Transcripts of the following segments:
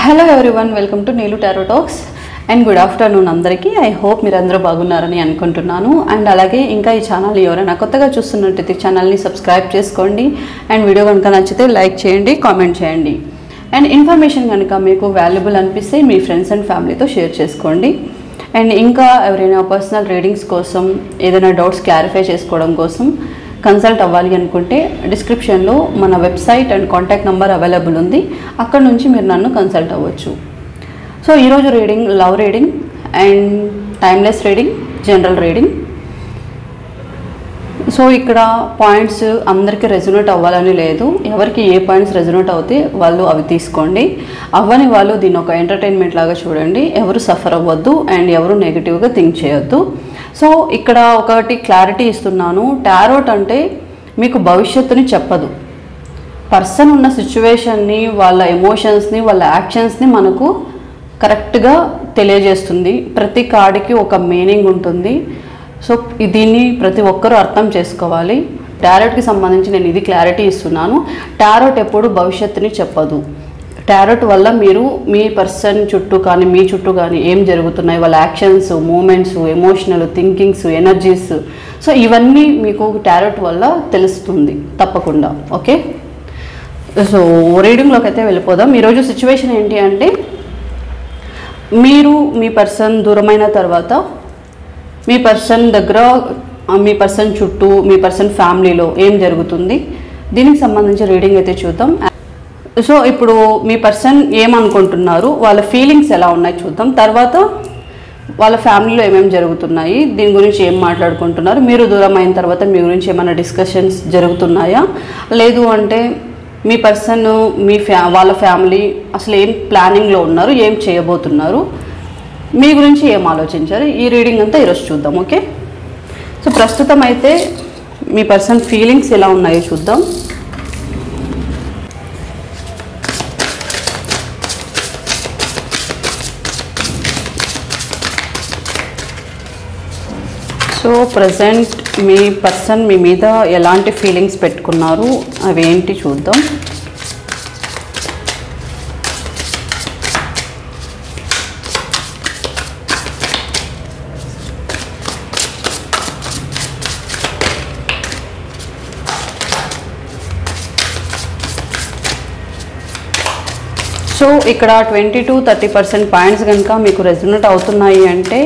Hello everyone, welcome to Neelu tarot talks and good afternoon అందరికీ. I hope మీరందరూ బాగున్నారని అనుకుంటున్నాను. అండ్ అలాగే ఇంకా ఈ ఛానల్ ఎవరైనా కొత్తగా చూస్తున్నట్టయితే ఛానల్ని సబ్స్క్రైబ్ చేసుకోండి. అండ్ వీడియో కనుక నచ్చితే లైక్ చేయండి, కామెంట్ చేయండి. అండ్ ఇన్ఫర్మేషన్ కనుక మీకు వాల్యుబుల్ అనిపిస్తే మీ ఫ్రెండ్స్ అండ్ ఫ్యామిలీతో షేర్ చేసుకోండి. అండ్ ఇంకా ఎవరైనా పర్సనల్ రీడింగ్స్ కోసం, ఏదైనా డౌట్స్ క్లారిఫై చేసుకోవడం కోసం కన్సల్ట్ అవ్వాలి అనుకుంటే డిస్క్రిప్షన్లో మన website and contact number available ఉంది. అక్కడ నుంచి మీరు నన్ను కన్సల్ట్ అవ్వచ్చు. సో ఈరోజు reading love reading and timeless reading, general reading. So ఇక్కడ పాయింట్స్ అందరికీ రెజొనేట్ అవ్వాలని లేదు. ఎవరికి ఏ పాయింట్స్ రెజొనేట్ అవుతే వాళ్ళు అవి తీసుకోండి. అవ్వని వాళ్ళు దీన్ని ఒక ఎంటర్టైన్మెంట్ లాగా చూడండి. ఎవరు సఫర్ అవ్వద్దు అండ్ ఎవరు నెగిటివ్గా థింక్ చేయొద్దు. సో ఇక్కడ ఒకటి క్లారిటీ ఇస్తున్నాను. టారోట్ అంటే మీకు భవిష్యత్తుని చెప్పదు. పర్సన్ ఉన్న సిచ్యువేషన్ని, వాళ్ళ ఎమోషన్స్ని, వాళ్ళ యాక్షన్స్ని మనకు కరెక్ట్గా తెలియజేస్తుంది. ప్రతి కార్డుకి ఒక మీనింగ్ ఉంటుంది. సో దీన్ని ప్రతి ఒక్కరూ అర్థం చేసుకోవాలి. టారోట్కి సంబంధించి నేను ఇది క్లారిటీ ఇస్తున్నాను. టారోట్ ఎప్పుడు భవిష్యత్తుని చెప్పదు. టారోట్ వల్ల మీరు మీ పర్సన్ చుట్టూ కానీ, మీ చుట్టూ కానీ ఏం జరుగుతున్నాయి, వాళ్ళ actions, moments, emotional thinkings, energies, so ఇవన్నీ మీకు టారోట్ వల్ల తెలుస్తుంది తప్పకుండా. ఓకే, సో రీడింగ్లోకి అయితే వెళ్ళిపోదాం. ఈరోజు సిచ్యువేషన్ ఏంటి అంటే, మీరు మీ పర్సన్ దూరమైన తర్వాత మీ పర్సన్ దగ్గర, మీ పర్సన్ చుట్టూ, మీ పర్సన్ ఫ్యామిలీలో ఏం జరుగుతుంది, దీనికి సంబంధించి రీడింగ్ అయితే చూద్దాం. సో ఇప్పుడు మీ పర్సన్ ఏమనుకుంటున్నారు, వాళ్ళ ఫీలింగ్స్ ఎలా ఉన్నాయి చూద్దాం. తర్వాత వాళ్ళ ఫ్యామిలీలో ఏమేమి జరుగుతున్నాయి, దీని గురించి ఏం మాట్లాడుకుంటున్నారు, మీరు దూరం అయిన తర్వాత మీ గురించి ఏమైనా డిస్కషన్స్ జరుగుతున్నాయా, లేదు అంటే మీ పర్సన్ వాళ్ళ ఫ్యామిలీ అసలు ఏం ప్లానింగ్లో ఉన్నారు, ఏం చేయబోతున్నారు, మీ గురించి ఏం ఆలోచించారు, ఈ రీడింగ్ అంతా ఈరోజు చూద్దాం. ఓకే, సో ప్రస్తుతం అయితే మీ పర్సన్ ఫీలింగ్స్ ఎలా ఉన్నాయో చూద్దాం. సో ప్రజెంట్ మీ పర్సన్ మీ మీద ఎలాంటి ఫీలింగ్స్ పెట్టుకున్నారు, అవేంటి చూద్దాం. సో ఇక్కడ 20-30% పాయింట్స్ కనుక మీకు రెజొనేట్ అవుతున్నాయి అంటే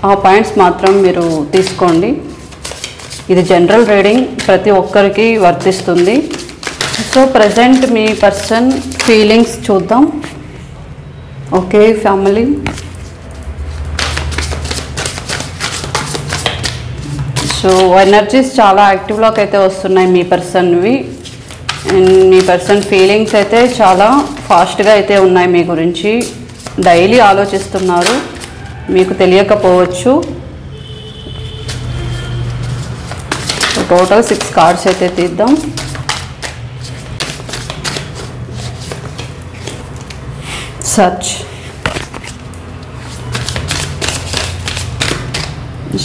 ఆ పాయింట్స్ మాత్రం మీరు తీసుకోండి. ఇది జనరల్ రీడింగ్, ప్రతి ఒక్కరికి వర్తిస్తుంది. సో ప్రజెంట్ మీ పర్సన్ ఫీలింగ్స్ చూద్దాం. Okay, family. సో ఎనర్జీస్ చాలా యాక్టివ్లోకి అయితే వస్తున్నాయి మీ పర్సన్వి. అండ్ మీ పర్సన్ ఫీలింగ్స్ అయితే చాలా ఫాస్ట్గా అయితే ఉన్నాయి. మీ గురించి డైలీ ఆలోచిస్తున్నారు, మీకు తెలియకపోవచ్చు. టోటల్ 6 కార్డ్స్ అయితే తీద్దాం. సర్చ్.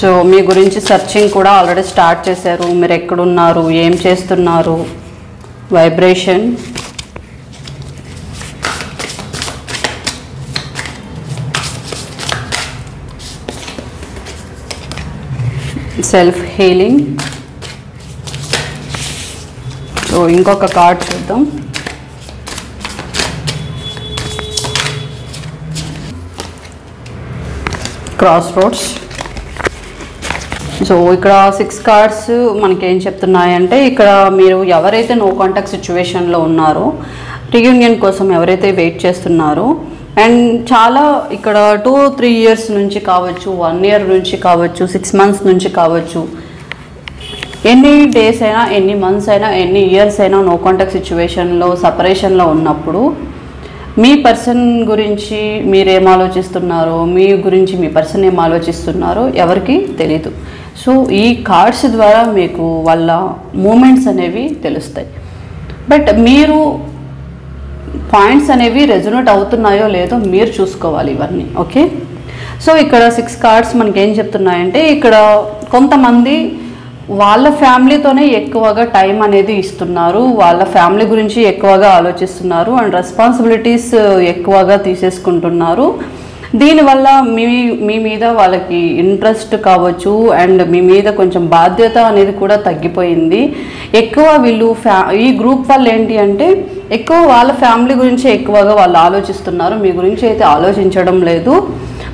సో మీ గురించి సర్చింగ్ కూడా ఆల్రెడీ స్టార్ట్ చేశారు. మీరు ఎక్కడున్నారు, ఏం చేస్తున్నారు, వైబ్రేషన్. Self healing. సో ఇంకొక కార్డ్ చూద్దాం. Cross roads. సో ఇక్కడ 6 కార్డ్స్ మనకేం చెప్తున్నాయంటే, ఇక్కడ మీరు ఎవరైతే నో కాంటాక్ట్ సిచ్యువేషన్లో ఉన్నారో, రీయూనియన్ కోసం ఎవరైతే వెయిట్ చేస్తున్నారో, అండ్ చాలా ఇక్కడ 2-3 ఇయర్స్ నుంచి కావచ్చు, 1 ఇయర్ నుంచి కావచ్చు, 6 మంత్స్ నుంచి కావచ్చు, ఎన్ని డేస్ అయినా, ఎన్ని మంత్స్ అయినా, ఎన్ని ఇయర్స్ అయినా నో కాంటాక్ట్ సిచ్యువేషన్లో, సపరేషన్లో ఉన్నప్పుడు మీ పర్సన్ గురించి మీరేం ఆలోచిస్తున్నారో, మీ గురించి మీ పర్సన్ ఏం ఆలోచిస్తున్నారో ఎవరికి తెలీదు. సో ఈ కార్డ్స్ ద్వారా మీకు వాళ్ళ మూమెంట్స్ అనేవి తెలుస్తాయి. బట్ మీరు పాయింట్స్ అనేవి రెజొనేట్ అవుతున్నాయో లేదో మీరు చూసుకోవాలి ఇవన్నీ. ఓకే, సో ఇక్కడ 6 కార్డ్స్ మనకేం చెప్తున్నాయంటే, ఇక్కడ కొంతమంది వాళ్ళ ఫ్యామిలీతోనే ఎక్కువగా టైం అనేది ఇస్తున్నారు, వాళ్ళ ఫ్యామిలీ గురించి ఎక్కువగా ఆలోచిస్తున్నారు అండ్ రెస్పాన్సిబిలిటీస్ ఎక్కువగా తీసేసుకుంటున్నారు. దీనివల్ల మీ మీద వాళ్ళకి ఇంట్రెస్ట్ కావచ్చు అండ్ మీ మీద కొంచెం బాధ్యత అనేది కూడా తగ్గిపోయింది. ఎక్కువ వీళ్ళు ఈ గ్రూప్ వాళ్ళు ఏంటి అంటే ఎక్కువ వాళ్ళ ఫ్యామిలీ గురించి ఎక్కువగా వాళ్ళు ఆలోచిస్తున్నారు, మీ గురించి అయితే ఆలోచించడం లేదు.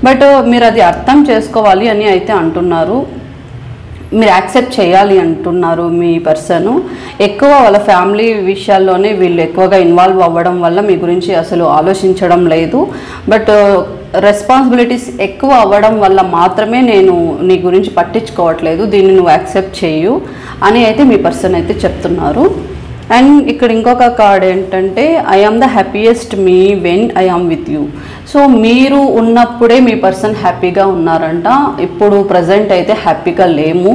బట్ మీరు అది అర్థం చేసుకోవాలి అని అయితే అంటున్నారు, మీరు యాక్సెప్ట్ చేయాలి అంటున్నారు. మీ పర్సన్ ఎక్కువ వాళ్ళ ఫ్యామిలీ విషయాల్లోనే వీళ్ళు ఎక్కువగా ఇన్వాల్వ్ అవ్వడం వల్ల మీ గురించి అసలు ఆలోచించడం లేదు. బట్ రెస్పాన్సిబిలిటీస్ ఎక్కువ అవ్వడం వల్ల మాత్రమే నేను నీ గురించి పట్టించుకోవట్లేదు, దీన్ని నువ్వు యాక్సెప్ట్ చేయు అని అయితే మీ పర్సన్ అయితే చెప్తున్నారు. అండ్ ఇక్కడ ఇంకొక కార్డ్ ఏంటంటే I am the happiest me when I am with you. So మీరు ఉన్నప్పుడే మీ పర్సన్ హ్యాపీగా ఉన్నారంట, ఇప్పుడు ప్రజెంట్ అయితే హ్యాపీగా లేము.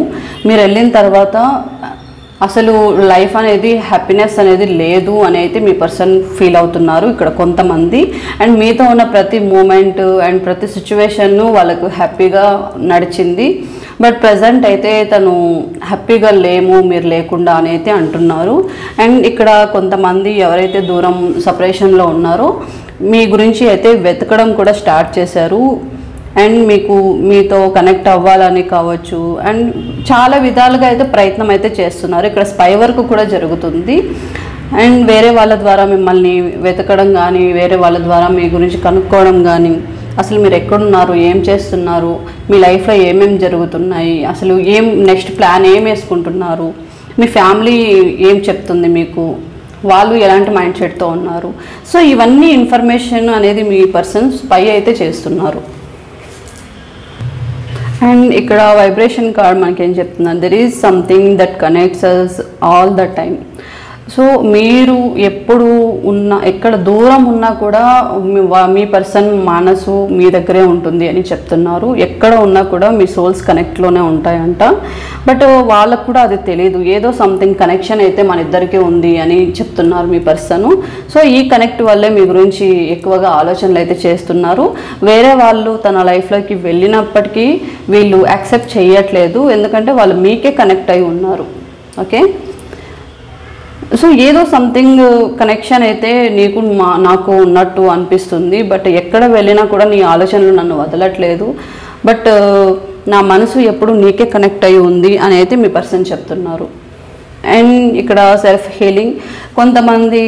మీరు వెళ్ళిన తర్వాత అసలు లైఫ్ అనేది హ్యాపీనెస్ అనేది లేదు అని అయితే మీ పర్సన్ ఫీల్ అవుతున్నారు ఇక్కడ కొంతమంది. అండ్ మీతో ఉన్న ప్రతి మూమెంట్ అండ్ ప్రతి సిచ్యువేషన్ను వాళ్ళకు హ్యాపీగా నడిచింది. బట్ ప్రజెంట్ అయితే తను హ్యాపీగా లేము మీరు లేకుండా అని అయితే అంటున్నారు. అండ్ ఇక్కడ కొంతమంది ఎవరైతే దూరం సపరేషన్లో ఉన్నారో మీ గురించి అయితే వెతకడం కూడా స్టార్ట్ చేశారు. అండ్ మీతో కనెక్ట్ అవ్వాలని కావచ్చు అండ్ చాలా విధాలుగా అయితే ప్రయత్నం అయితే చేస్తున్నారు. ఇక్కడ స్పై వర్క్ కూడా జరుగుతుంది. అండ్ వేరే వాళ్ళ ద్వారా మిమ్మల్ని వెతకడం కానీ, వేరే వాళ్ళ ద్వారా మీ గురించి కనుక్కోవడం కానీ, అసలు మీరు ఎక్కడున్నారు, ఏం చేస్తున్నారు, మీ లైఫ్లో ఏమేమి జరుగుతున్నాయి, అసలు నెక్స్ట్ ప్లాన్ ఏం వేసుకుంటున్నారు, మీ ఫ్యామిలీ ఏం చెప్తుంది మీకు, వాళ్ళు ఎలాంటి మైండ్ సెట్తో ఉన్నారు. సో ఇవన్నీ ఇన్ఫర్మేషన్ అనేది మీ పర్సన్ స్పై అయితే చేస్తున్నారు. అండ్ ఇక్కడ వైబ్రేషన్ కార్డ్ మనకేం చెప్తున్నారు, there is something that connects us all the time. So మీరు ఎప్పుడు ఎక్కడ దూరం ఉన్నా కూడా మీ పర్సన్ మనసు మీ దగ్గరే ఉంటుంది అని చెప్తున్నారు. ఎక్కడ ఉన్నా కూడా మీ సోల్స్ కనెక్ట్లోనే ఉంటాయంట. బట్ వాళ్ళకు కూడా అది తెలియదు, ఏదో సంథింగ్ కనెక్షన్ అయితే మన ఇద్దరికీ ఉంది అని చెప్తున్నారు మీ పర్సన్. సో ఈ కనెక్ట్ వల్లే మీ గురించి ఎక్కువగా ఆలోచనలు అయితే చేస్తున్నారు. వేరే వాళ్ళు తన లైఫ్లోకి వెళ్ళినప్పటికీ వీళ్ళు యాక్సెప్ట్ చేయట్లేదు, ఎందుకంటే వాళ్ళు మీకే కనెక్ట్ అయి ఉన్నారు. ఓకే, సో ఏదో సంథింగ్ కనెక్షన్ అయితే నాకు ఉన్నట్టు అనిపిస్తుంది. బట్ ఎక్కడ వెళ్ళినా కూడా నీ ఆలోచనలు నన్ను వదలట్లేదు, బట్ నా మనసు ఎప్పుడు నీకే కనెక్ట్ అయి ఉంది అని అయితే మీ పర్సన్ చెప్తున్నారు. అండ్ ఇక్కడ సెల్ఫ్ హీలింగ్, కొంతమంది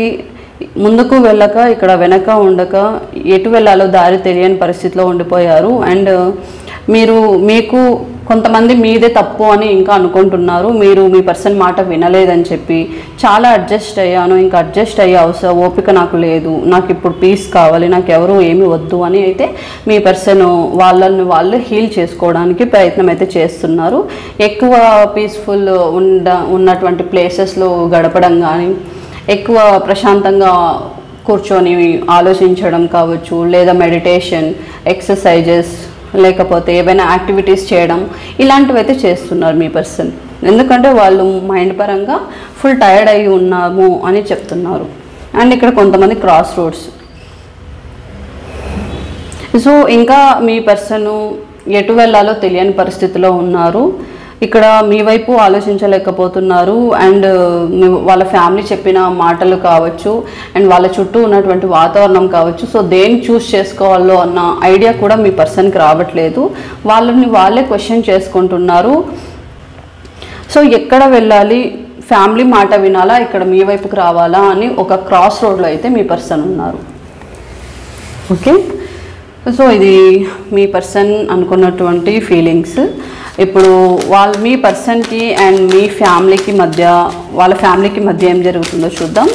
ముందుకు వెళ్ళక ఇక్కడ వెనక ఉండక ఎటు వెళ్ళాలో దారి తెలియని పరిస్థితిలో ఉండిపోయారు. అండ్ మీకు కొంతమంది మీదే తప్పు అని ఇంకా అనుకుంటున్నారు, మీరు మీ పర్సన్ మాట వినలేదని చెప్పి చాలా అడ్జస్ట్ అయ్యాను, ఇంకా అడ్జస్ట్ అయ్యే ఓపిక నాకు లేదు, నాకు ఇప్పుడు పీస్ కావాలి, నాకు ఎవరు ఏమి వద్దు అని అయితే మీ పర్సన్ వాళ్ళు హీల్ చేసుకోవడానికి ప్రయత్నం అయితే చేస్తున్నారు. ఎక్కువ పీస్ఫుల్ ఉన్నటువంటి ప్లేసెస్లో గడపడం కానీ, ఎక్కువ ప్రశాంతంగా కూర్చొని ఆలోచించడం కావచ్చు, లేదా మెడిటేషన్, ఎక్సర్సైజెస్, లేకపోతే ఏవైనా యాక్టివిటీస్ చేయడం, ఇలాంటివి అయితే చేస్తున్నారు మీ పర్సన్. ఎందుకంటే వాళ్ళు మైండ్ పరంగా ఫుల్ టైర్డ్ అయి ఉన్నాము అని చెప్తున్నారు. అండ్ ఇక్కడ కొంతమంది క్రాస్ రోడ్స్. సో ఇంకా మీ పర్సన్ ఎటు వెళ్ళాలో తెలియని పరిస్థితిలో ఉన్నారు. ఇక్కడ మీ వైపు ఆలోచించలేకపోతున్నారు. అండ్ వాళ్ళ ఫ్యామిలీ చెప్పిన మాటలు కావచ్చు అండ్ వాళ్ళ చుట్టూ ఉన్నటువంటి వాతావరణం కావచ్చు, సో దేన్ని చూస్ చేసుకోవాలో అన్న ఐడియా కూడా మీ పర్సన్కి రావట్లేదు. వాళ్ళే క్వశ్చన్ చేసుకుంటున్నారు. సో ఎక్కడ వెళ్ళాలి, ఫ్యామిలీ మాట వినాలా, ఇక్కడ మీ వైపుకి రావాలా అని ఒక క్రాస్ రోడ్లో అయితే మీ పర్సన్ ఉన్నారు. ఓకే, సో ఇది మీ పర్సన్ అనుకున్నటువంటి ఫీలింగ్స్. ఇప్పుడు మీ పర్సన్కి అండ్ మీ ఫ్యామిలీకి మధ్య, వాళ్ళ ఫ్యామిలీకి మధ్య ఏం జరుగుతుందో చూద్దాం.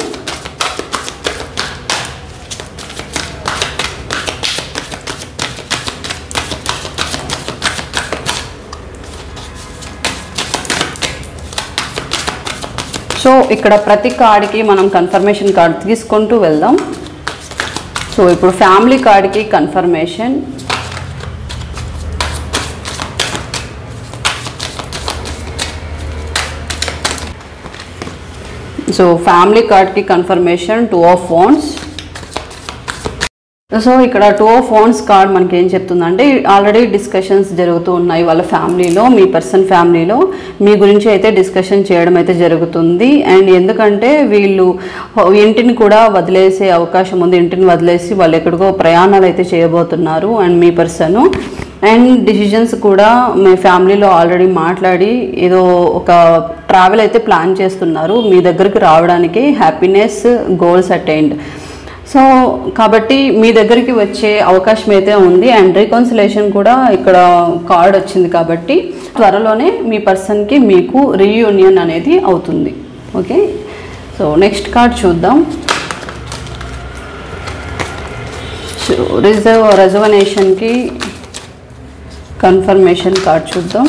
సో ఇక్కడ ప్రతి కార్డ్కి మనం కన్ఫర్మేషన్ కార్డ్ తీసుకుంటూ వెళ్దాం. సో ఇప్పుడు ఫ్యామిలీ కార్డ్కి కన్ఫర్మేషన్, సో ఫ్యామిలీ కార్డ్కి కన్ఫర్మేషన్ 2 of Wands, సో ఇక్కడ 2 ఆఫ్ వాండ్స్ కార్డ్ మనకి ఏం చెప్తుందంటే ఆల్రెడీ డిస్కషన్స్ జరుగుతూ ఉన్నాయి వాళ్ళ ఫ్యామిలీలో, మీ పర్సన్ ఫ్యామిలీలో మీ గురించి అయితే డిస్కషన్ చేయడం అయితే జరుగుతుంది. అండ్ ఎందుకంటే వీళ్ళు ఇంటిని కూడా వదిలేసే అవకాశం ఉంది, ఇంటిని వదిలేసి వాళ్ళు ఎక్కడికో ప్రయాణాలు అయితే చేయబోతున్నారు. And me person and decisions కూడా మీ ఫ్యామిలీలో ఆల్రెడీ మాట్లాడి ఏదో ఒక ట్రావెల్ అయితే ప్లాన్ చేస్తున్నారు మీ దగ్గరికి రావడానికి. Happiness, goals attained. సో కాబట్టి మీ దగ్గరికి వచ్చే అవకాశం అయితే ఉంది. అండ్ రీకన్సిలేషన్ కూడా ఇక్కడ కార్డ్ వచ్చింది కాబట్టి త్వరలోనే మీ పర్సన్కి మీకు రీయూనియన్ అనేది అవుతుంది. ఓకే, సో నెక్స్ట్ కార్డ్ చూద్దాం. రెజర్వేషన్కి కన్ఫర్మేషన్ కార్డ్ చూద్దాం.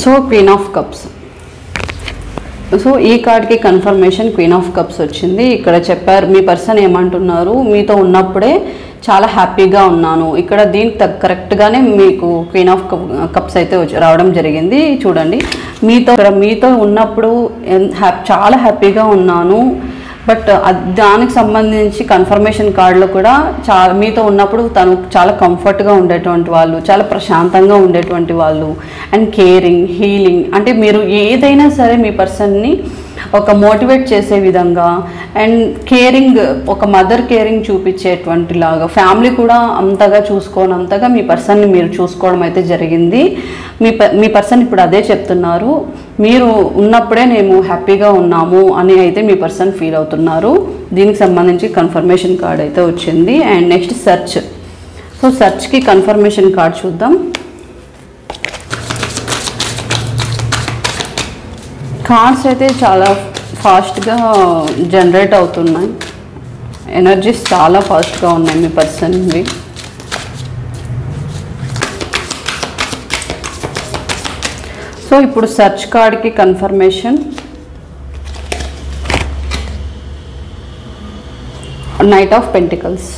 So queen of cups. So ఈ కార్డ్కి కన్ఫర్మేషన్ క్వీన్ ఆఫ్ కప్స్ వచ్చింది. ఇక్కడ చెప్పారు మీ పర్సన్ ఏమంటున్నారు, మీతో ఉన్నప్పుడే చాలా హ్యాపీగా ఉన్నాను. ఇక్కడ దీనికి కరెక్ట్గానే మీకు క్వీన్ ఆఫ్ కప్స్ అయితే రావడం జరిగింది. చూడండి, మీతో ఉన్నప్పుడు చాలా హ్యాపీగా ఉన్నాను. బట్ దానికి సంబంధించి కన్ఫర్మేషన్ కార్డులో కూడా మీతో ఉన్నప్పుడు తను చాలా కంఫర్ట్గా ఉండేటువంటి వాళ్ళు, చాలా ప్రశాంతంగా ఉండేటువంటి వాళ్ళు. అండ్ కేరింగ్, హీలింగ్, అంటే మీరు ఏదైనా సరే మీ పర్సన్ని ఒక మోటివేట్ చేసే విధంగా అండ్ కేరింగ్, ఒక మదర్ కేరింగ్ చూపించేటువంటి లాగా, ఫ్యామిలీ కూడా అంతగా చూసుకోనంతగా మీ పర్సన్ని మీరు చూసుకోవడం అయితే జరిగింది. మీ పర్సన్ ఇప్పుడు అదే చెప్తున్నారు, మీరు ఉన్నప్పుడే మేము హ్యాపీగా ఉన్నాము అని అయితే మీ పర్సన్ ఫీల్ అవుతున్నారు. దీనికి సంబంధించి కన్ఫర్మేషన్ కార్డ్ అయితే వచ్చింది. And next search. సో సెర్చ్కి కన్ఫర్మేషన్ కార్డ్ చూద్దాం. కార్డ్స్ అయితే చాలా ఫాస్ట్గా జనరేట్ అవుతున్నాయి, ఎనర్జీస్ చాలా ఫాస్ట్గా ఉన్నాయి మీ పర్సన్వి. సో ఇప్పుడు సెర్చ్ కార్డ్కి కన్ఫర్మేషన్ నైట్ ఆఫ్ పెంటికల్స్.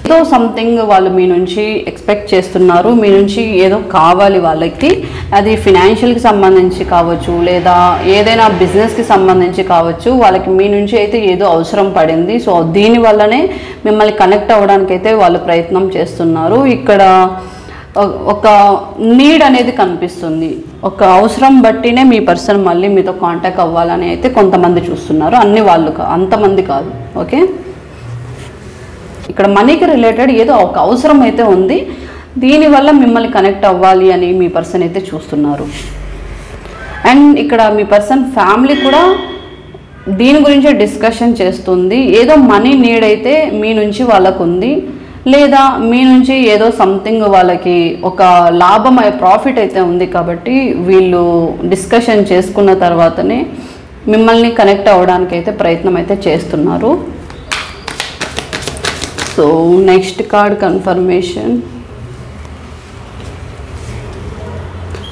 ఏదో సంథింగ్ వాళ్ళు మీ నుంచి ఎక్స్పెక్ట్ చేస్తున్నారు, మీ నుంచి ఏదో కావాలి వాళ్ళకి. అది ఫినాన్షియల్కి సంబంధించి కావచ్చు, లేదా ఏదైనా బిజినెస్కి సంబంధించి కావచ్చు. వాళ్ళకి మీ నుంచి అయితే ఏదో అవసరం పడింది. సో దీనివల్లనే మిమ్మల్ని కనెక్ట్ అవ్వడానికి అయితే వాళ్ళు ప్రయత్నం చేస్తున్నారు. ఇక్కడ ఒక నీడ్ అనేది కనిపిస్తుంది, ఒక అవసరం బట్టినే మీ పర్సన్ మళ్ళీ మీతో కాంటాక్ట్ అవ్వాలని అయితే కొంతమంది చూస్తున్నారు, అన్ని వాళ్ళు అంతమంది కాదు. ఓకే, ఇక్కడ మనీకి రిలేటెడ్ ఏదో ఒక అవసరం అయితే ఉంది, దీనివల్ల మిమ్మల్ని కనెక్ట్ అవ్వాలి అని మీ పర్సన్ అయితే చూస్తున్నారు. అండ్ ఇక్కడ మీ పర్సన్ ఫ్యామిలీ కూడా దీని గురించే డిస్కషన్ చేస్తుంది. ఏదో మనీ నీడ్ అయితే మీ నుంచి వాళ్ళకు ఉంది, లేదా మీ నుంచి ఏదో సంథింగ్ వాళ్ళకి ఒక లాభం ప్రాఫిట్ అయితే ఉంది. కాబట్టి వీళ్ళు డిస్కషన్ చేసుకున్న తర్వాతనే మిమ్మల్ని కనెక్ట్ అవ్వడానికి అయితే ప్రయత్నం అయితే చేస్తున్నారు. So next card confirmation.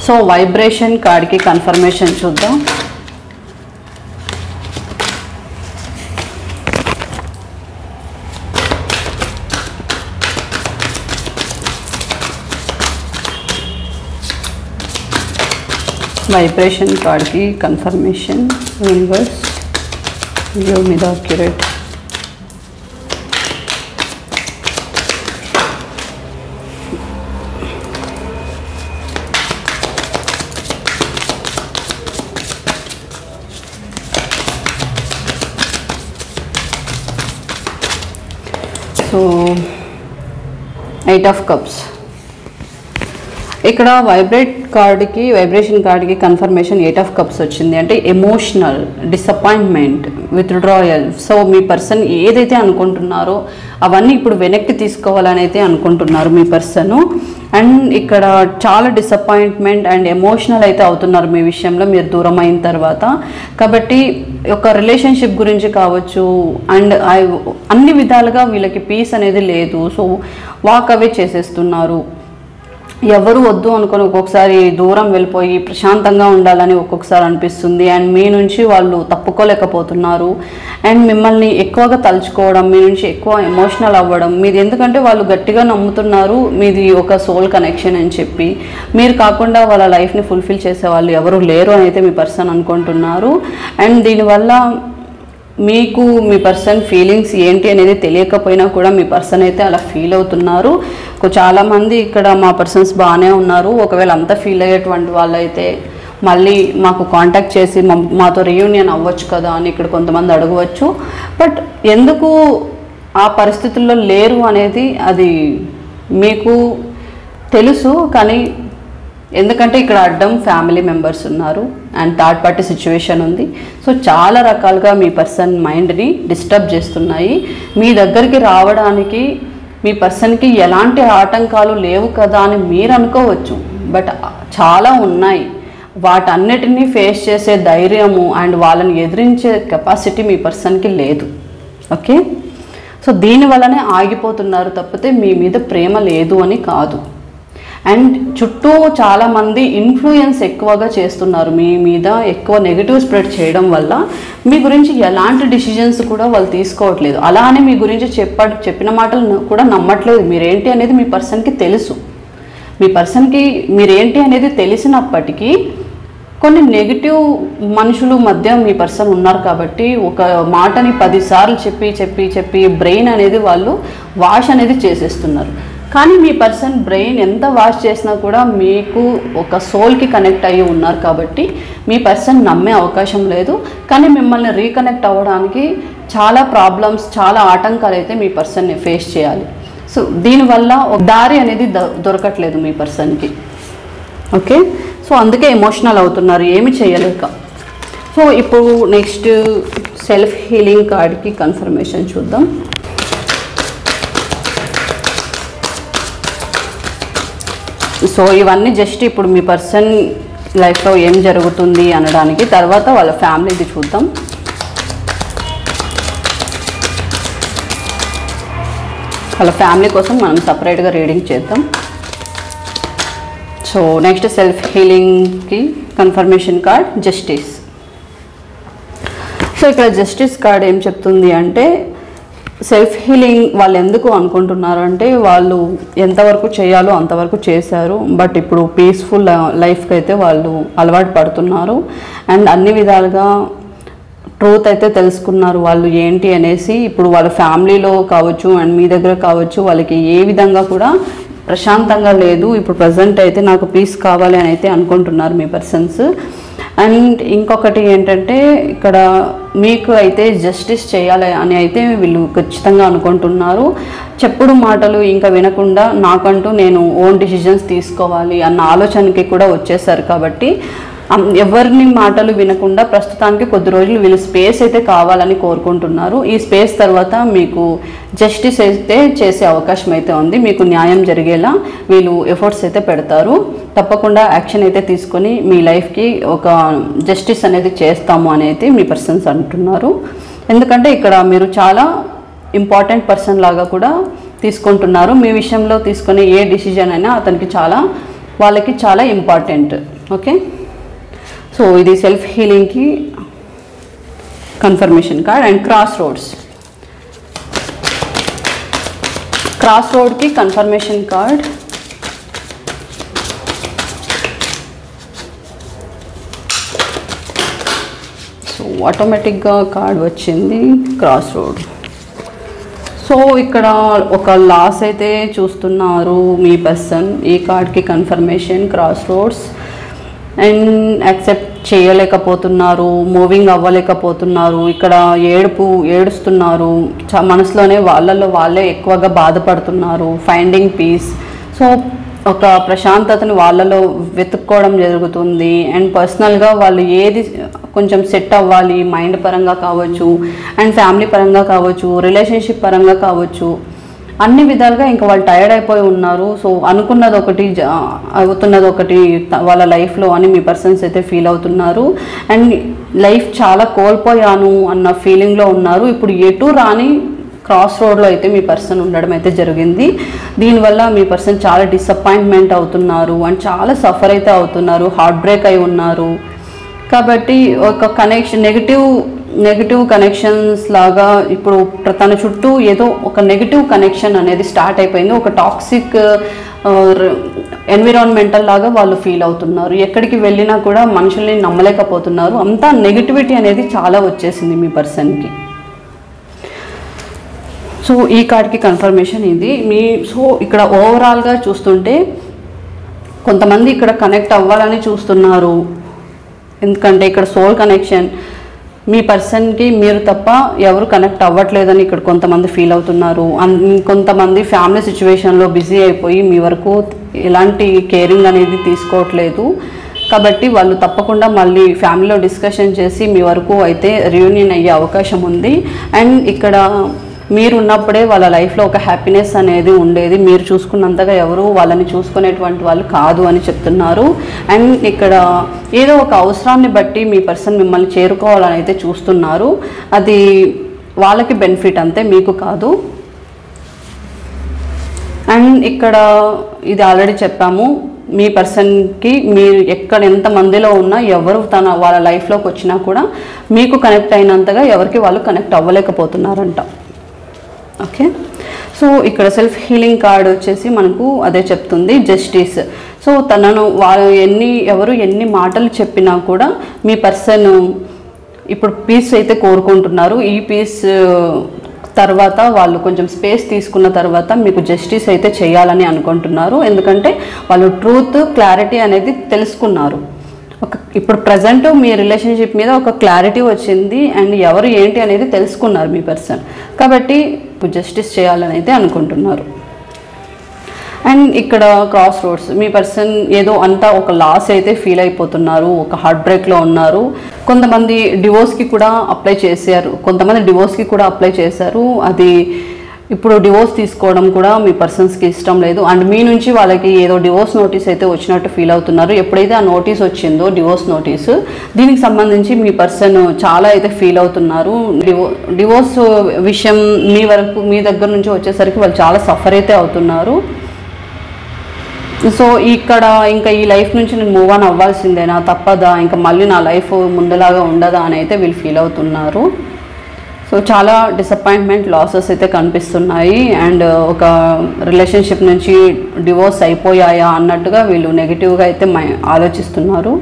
So vibration కార్డ్కి కన్ఫర్మేషన్ చూద్దాం. వైబ్రేషన్ కార్డ్కి confirmation. Universe give me the accurate. So 8 of cups. ఇక్కడ వైబ్రేషన్ కార్డ్కి కన్ఫర్మేషన్ 8 ఆఫ్ కప్స్ వచ్చింది. అంటే ఎమోషనల్ డిసప్పాయింట్మెంట్, విత్డ్రాయల్. సో మీ పర్సన్ ఏదైతే అనుకుంటున్నారో అవన్నీ ఇప్పుడు వెనక్కి తీసుకోవాలని అయితే అనుకుంటున్నారు మీ పర్సన్. అండ్ ఇక్కడ చాలా డిసప్పాయింట్మెంట్ అండ్ ఎమోషనల్ అయితే అవుతున్నారు మీ విషయంలో మీరు దూరం అయిన తర్వాత. కాబట్టి ఒక రిలేషన్షిప్ గురించి కావచ్చు, అండ్ అన్ని విధాలుగా వీళ్ళకి పీస్ అనేది లేదు. సో వాక్ అవే చేసేస్తున్నారు. ఎవరు వద్దు అనుకొని ఒక్కొక్కసారి దూరం వెళ్ళిపోయి ప్రశాంతంగా ఉండాలని ఒక్కొక్కసారి అనిపిస్తుంది. అండ్ మీ నుంచి వాళ్ళు తప్పుకోలేకపోతున్నారు. అండ్ మిమ్మల్ని ఎక్కువగా తలుచుకోవడం, మీ నుంచి ఎక్కువ ఎమోషనల్ అవ్వడం మీది. ఎందుకంటే వాళ్ళు గట్టిగా నమ్ముతున్నారు మీది ఒక సోల్ కనెక్షన్ అని చెప్పి. మీరు కాకుండా వాళ్ళ లైఫ్ని ఫుల్ఫిల్ చేసే వాళ్ళు ఎవరు లేరు అని అయితే మీ పర్సన్ అనుకుంటున్నారు. అండ్ దీనివల్ల మీకు మీ పర్సన్ ఫీలింగ్స్ ఏంటి అనేది తెలియకపోయినా కూడా మీ పర్సన్ అయితే అలా ఫీల్ అవుతున్నారు. చాలామంది ఇక్కడ మా పర్సన్స్ బాగానే ఉన్నారు. ఒకవేళ అంతా ఫీల్ అయ్యేటువంటి వాళ్ళైతే మళ్ళీ మాకు కాంటాక్ట్ చేసి మాతో రీయూనియన్ అవ్వచ్చు కదా అని ఇక్కడ కొంతమంది అడగవచ్చు. బట్ ఎందుకు ఆ పరిస్థితుల్లో లేరు అనేది అది మీకు తెలుసు. కానీ ఎందుకంటే ఇక్కడ అడ్డం ఫ్యామిలీ మెంబర్స్ ఉన్నారు అండ్ థర్డ్ పార్టీ సిచ్యువేషన్ ఉంది. సో చాలా రకాలుగా మీ పర్సన్ మైండ్ని డిస్టర్బ్ చేస్తున్నాయి. మీ దగ్గరికి రావడానికి మీ పర్సన్కి ఎలాంటి ఆటంకాలు లేవు కదా అని మీరు అనుకోవచ్చు. బట్ చాలా ఉన్నాయి. వాటన్నిటినీ ఫేస్ చేసే ధైర్యము అండ్ వాళ్ళని ఎదిరించే కెపాసిటీ మీ పర్సన్కి లేదు. ఓకే, సో దీనివల్లనే ఆగిపోతున్నారు తప్పితే మీ మీద ప్రేమ లేదు అని కాదు. అండ్ చుట్టూ చాలామంది ఇన్ఫ్లుయెన్స్ ఎక్కువగా చేస్తున్నారు మీ మీద. ఎక్కువ నెగిటివ్ స్ప్రెడ్ చేయడం వల్ల మీ గురించి ఎలాంటి డిసిజన్స్ కూడా వాళ్ళు తీసుకోవట్లేదు. అలా అని మీ గురించి చెప్పిన మాటలు కూడా నమ్మట్లేదు. మీరేంటి అనేది మీ పర్సన్కి తెలుసు. మీ పర్సన్కి మీరేంటి అనేది తెలిసినప్పటికీ కొన్ని నెగిటివ్ మనుషులు మధ్య మీ పర్సన్ ఉన్నారు కాబట్టి ఒక మాటని 10 సార్లు చెప్పి బ్రెయిన్ అనేది వాళ్ళు వాష్ అనేది చేసేస్తున్నారు. కానీ మీ పర్సన్ బ్రెయిన్ ఎంత వాష్ చేసినా కూడా మీకు ఒక సోల్కి కనెక్ట్ అయ్యి ఉన్నారు కాబట్టి మీ పర్సన్ నమ్మే అవకాశం లేదు. కానీ మిమ్మల్ని రీకనెక్ట్ అవ్వడానికి చాలా ప్రాబ్లమ్స్, చాలా ఆటంకాలు అయితే మీ పర్సన్ని ఫేస్ చేయాలి. సో దీనివల్ల ఒక దారి అనేది దొరకట్లేదు మీ పర్సన్కి. ఓకే, సో అందుకే ఎమోషనల్ అవుతున్నారు ఏమి చేయలేక. సో ఇప్పుడు నెక్స్ట్ సెల్ఫ్ హీలింగ్ కార్డ్కి కన్ఫర్మేషన్ చూద్దాం. సో ఇవన్నీ జస్ట్ ఇప్పుడు మీ పర్సన్ లైఫ్లో ఏం జరుగుతుంది అనడానికి. తర్వాత వాళ్ళ ఫ్యామిలీది చూద్దాం. వాళ్ళ ఫ్యామిలీ కోసం మనం సపరేట్గా రీడింగ్ చేద్దాం. సో నెక్స్ట్ సెల్ఫ్ హీలింగ్కి కన్ఫర్మేషన్ కార్డ్ జస్టిస్. సో ఇక్కడ జస్టిస్ కార్డ్ ఏం చెప్తుంది అంటే సెల్ఫ్ హీలింగ్ వాళ్ళు ఎందుకు అనుకుంటున్నారు అంటే వాళ్ళు ఎంతవరకు చేయాలో అంతవరకు చేశారు. బట్ ఇప్పుడు పీస్ఫుల్ లైఫ్కి అయితే వాళ్ళు అలవాటు పడుతున్నారు. అండ్ అన్ని విధాలుగా ట్రూత్ అయితే తెలుసుకున్నారు వాళ్ళు ఏంటి అనేసి. ఇప్పుడు వాళ్ళ ఫ్యామిలీలో కావచ్చు అండ్ మీ దగ్గర కావచ్చు వాళ్ళకి ఏ విధంగా కూడా ప్రశాంతంగా లేదు. ఇప్పుడు ప్రజెంట్ అయితే నాకు పీస్ కావాలి అని అయితే అనుకుంటున్నారు మీ పర్సన్స్. అండ్ ఇంకొకటి ఏంటంటే ఇక్కడ మీకు అయితే జస్టిస్ చేయాలి అని అయితే వీళ్ళు ఖచ్చితంగా అనుకుంటున్నారు. చెప్పుడు మాటలు ఇంకా వినకుండా నాకంటూ నేను ఓన్ డిసిజన్స్ తీసుకోవాలి అన్న ఆలోచనకి కూడా వచ్చేసారు. కాబట్టి ఎవరిని మాటలు వినకుండా ప్రస్తుతానికి కొద్ది రోజులు వీళ్ళు స్పేస్ అయితే కావాలని కోరుకుంటున్నారు. ఈ స్పేస్ తర్వాత మీకు జస్టిస్ అయితే చేసే అవకాశం అయితే ఉంది. మీకు న్యాయం జరిగేలా వీళ్ళు ఎఫర్ట్స్ అయితే పెడతారు. తప్పకుండా యాక్షన్ అయితే తీసుకొని మీ లైఫ్కి ఒక జస్టిస్ అనేది చేస్తాము అని అయితే మీ పర్సన్స్ అంటున్నారు. ఎందుకంటే ఇక్కడ మీరు చాలా ఇంపార్టెంట్ పర్సన్ లాగా కూడా తీసుకుంటున్నారు. మీ విషయంలో తీసుకునే ఏ డిసిజన్ అయినా అతనికి వాళ్ళకి చాలా ఇంపార్టెంట్. ఓకే, సో ఇది సెల్ఫ్ హీలింగ్కి కన్ఫర్మేషన్ కార్డ్. అండ్ క్రాస్ రోడ్కి కన్ఫర్మేషన్ కార్డ్. సో ఆటోమేటిక్గా కార్డ్ వచ్చింది క్రాస్ రోడ్. సో ఇక్కడ ఒక లాస్ అయితే చూస్తున్నారు మీ పర్సన్. ఈ కార్డ్కి confirmation cross roads. And accept చేయలేకపోతున్నారు, మూవింగ్ అవ్వలేకపోతున్నారు. ఇక్కడ ఏడుస్తున్నారు మనసులోనే. వాళ్ళే ఎక్కువగా బాధపడుతున్నారు. Finding piece. సో ఒక ప్రశాంతతను వాళ్ళలో వెతుక్కోవడం జరుగుతుంది. అండ్ పర్సనల్గా వాళ్ళు ఏది కొంచెం సెట్ అవ్వాలి, మైండ్ పరంగా కావచ్చు అండ్ ఫ్యామిలీ పరంగా కావచ్చు, రిలేషన్షిప్ పరంగా కావచ్చు, అన్ని విధాలుగా ఇంకా వాళ్ళు టైర్డ్ అయిపోయి ఉన్నారు. సో అనుకున్నది ఒకటి అవుతున్నది ఒకటి వాళ్ళ లైఫ్లో అని మీ పర్సన్స్ అయితే ఫీల్ అవుతున్నారు. అండ్ లైఫ్ చాలా కోల్పోయాను అన్న ఫీలింగ్లో ఉన్నారు. ఇప్పుడు ఎటు రాని క్రాస్ రోడ్లో అయితే మీ పర్సన్ ఉండడం అయితే జరిగింది. దీనివల్ల మీ పర్సన్ చాలా డిసప్పాయింట్మెంట్ అవుతున్నారు అండ్ చాలా సఫర్ అయితే అవుతున్నారు, హార్ట్ బ్రేక్ అయి ఉన్నారు. కాబట్టి ఒక కనెక్షన్ నెగిటివ్ కనెక్షన్స్ లాగా ఇప్పుడు తన చుట్టూ ఏదో ఒక నెగిటివ్ కనెక్షన్ అనేది స్టార్ట్ అయిపోయింది. ఒక టాక్సిక్ ఎన్విరాన్మెంటల్ లాగా వాళ్ళు ఫీల్ అవుతున్నారు. ఎక్కడికి వెళ్ళినా కూడా మనుషుల్ని నమ్మలేకపోతున్నారు. అంతా నెగిటివిటీ అనేది చాలా వచ్చేసింది మీ పర్సన్కి. సో ఈ కార్డ్కి కన్ఫర్మేషన్ ఇది. సో ఇక్కడ ఓవరాల్గా చూస్తుంటే కొంతమంది ఇక్కడ కనెక్ట్ అవ్వాలని చూస్తున్నారు. ఎందుకంటే ఇక్కడ సోల్ కనెక్షన్, మీ పర్సన్కి మీరు తప్ప ఎవరు కనెక్ట్ అవ్వట్లేదని ఇక్కడ కొంతమంది ఫీల్ అవుతున్నారు. కొంతమంది ఫ్యామిలీ సిచ్యువేషన్లో బిజీ అయిపోయి మీ వరకు ఎలాంటి కేరింగ్ అనేది తీసుకోవట్లేదు. కాబట్టి వాళ్ళు తప్పకుండా మళ్ళీ ఫ్యామిలీలో డిస్కషన్ చేసి మీ వరకు అయితే రియూనియన్ అయ్యే అవకాశం ఉంది. అండ్ ఇక్కడ మీరు ఉన్నప్పుడే వాళ్ళ లైఫ్లో ఒక హ్యాపీనెస్ అనేది ఉండేది. మీరు చూసుకున్నంతగా ఎవరు వాళ్ళని చూసుకునేటువంటి వాళ్ళు కాదు అని చెప్తున్నారు. అండ్ ఇక్కడ ఏదో ఒక అవసరాన్ని బట్టి మీ పర్సన్ మిమ్మల్ని చేరుకోవాలని అయితే చూస్తున్నారు. అది వాళ్ళకి బెనిఫిట్ అంతే, మీకు కాదు. అండ్ ఇక్కడ ఇది ఆల్రెడీ చెప్పాము, మీ పర్సన్కి మీరు ఎక్కడ ఎంతమందిలో ఉన్నా ఎవరు వాళ్ళ లైఫ్లోకి వచ్చినా కూడా మీకు కనెక్ట్ అయినంతగా ఎవరికి వాళ్ళు కనెక్ట్ అవ్వలేకపోతున్నారంట. ఓకే, సో ఇక్కడ సెల్ఫ్ హీలింగ్ కార్డ్ వచ్చేసి మనకు అదే చెప్తుంది, జస్టిస్. సో తనను ఎవరు ఎన్ని మాటలు చెప్పినా కూడా మీ పర్సన్ ఇప్పుడు పీస్ అయితే కోరుకుంటున్నారు. ఈ పీస్ తర్వాత వాళ్ళు కొంచెం స్పేస్ తీసుకున్న తర్వాత మీకు జస్టిస్ అయితే చేయాలని అనుకుంటున్నారు. ఎందుకంటే వాళ్ళు ట్రూత్, క్లారిటీ అనేది తెలుసుకున్నారు. ఇప్పుడు ప్రజెంట్ మీ రిలేషన్షిప్ మీద ఒక క్లారిటీ వచ్చింది అండ్ ఎవరు ఏంటి అనేది తెలుసుకున్నారు మీ పర్సన్. కాబట్టి జస్టిస్ చేయాలని అయితే అనుకుంటున్నారు. అండ్ ఇక్కడ క్రాస్ రోడ్స్, మీ పర్సన్ ఏదో అంతా ఒక లాస్ అయితే ఫీల్ అయిపోతున్నారు, ఒక హార్ట్ బ్రేక్లో ఉన్నారు. కొంతమంది డివోర్స్కి కూడా అప్లై చేశారు. అది ఇప్పుడు డివోర్స్ తీసుకోవడం కూడా మీ పర్సన్స్కి ఇష్టం లేదు. అండ్ మీ నుంచి వాళ్ళకి ఏదో డివోర్స్ నోటీస్ అయితే వచ్చినట్టు ఫీల్ అవుతున్నారు. ఎప్పుడైతే ఆ నోటీస్ వచ్చిందో, డివోర్స్ నోటీసు, దీనికి సంబంధించి మీ పర్సన్ చాలా అయితే ఫీల్ అవుతున్నారు. డివోర్స్ విషయం మీ దగ్గర నుంచి వచ్చేసరికి వాళ్ళు చాలా సఫర్ అయితే అవుతున్నారు. సో ఇక్కడ ఇంకా ఈ లైఫ్ నుంచి నేను మూవ్ ఆన్ అవ్వాల్సిందేనా, తప్పదా, ఇంకా మళ్ళీ నా లైఫ్ ముందులాగా ఉండదా అని అయితే వీళ్ళు ఫీల్ అవుతున్నారు. సో చాలా డిసప్పాయింట్మెంట్, లాసెస్ అయితే కనిపిస్తున్నాయి. అండ్ ఒక రిలేషన్షిప్ నుంచి డివోర్స్ అయిపోయాయా అన్నట్టుగా వీళ్ళు నెగిటివ్గా అయితే ఆలోచిస్తున్నారు.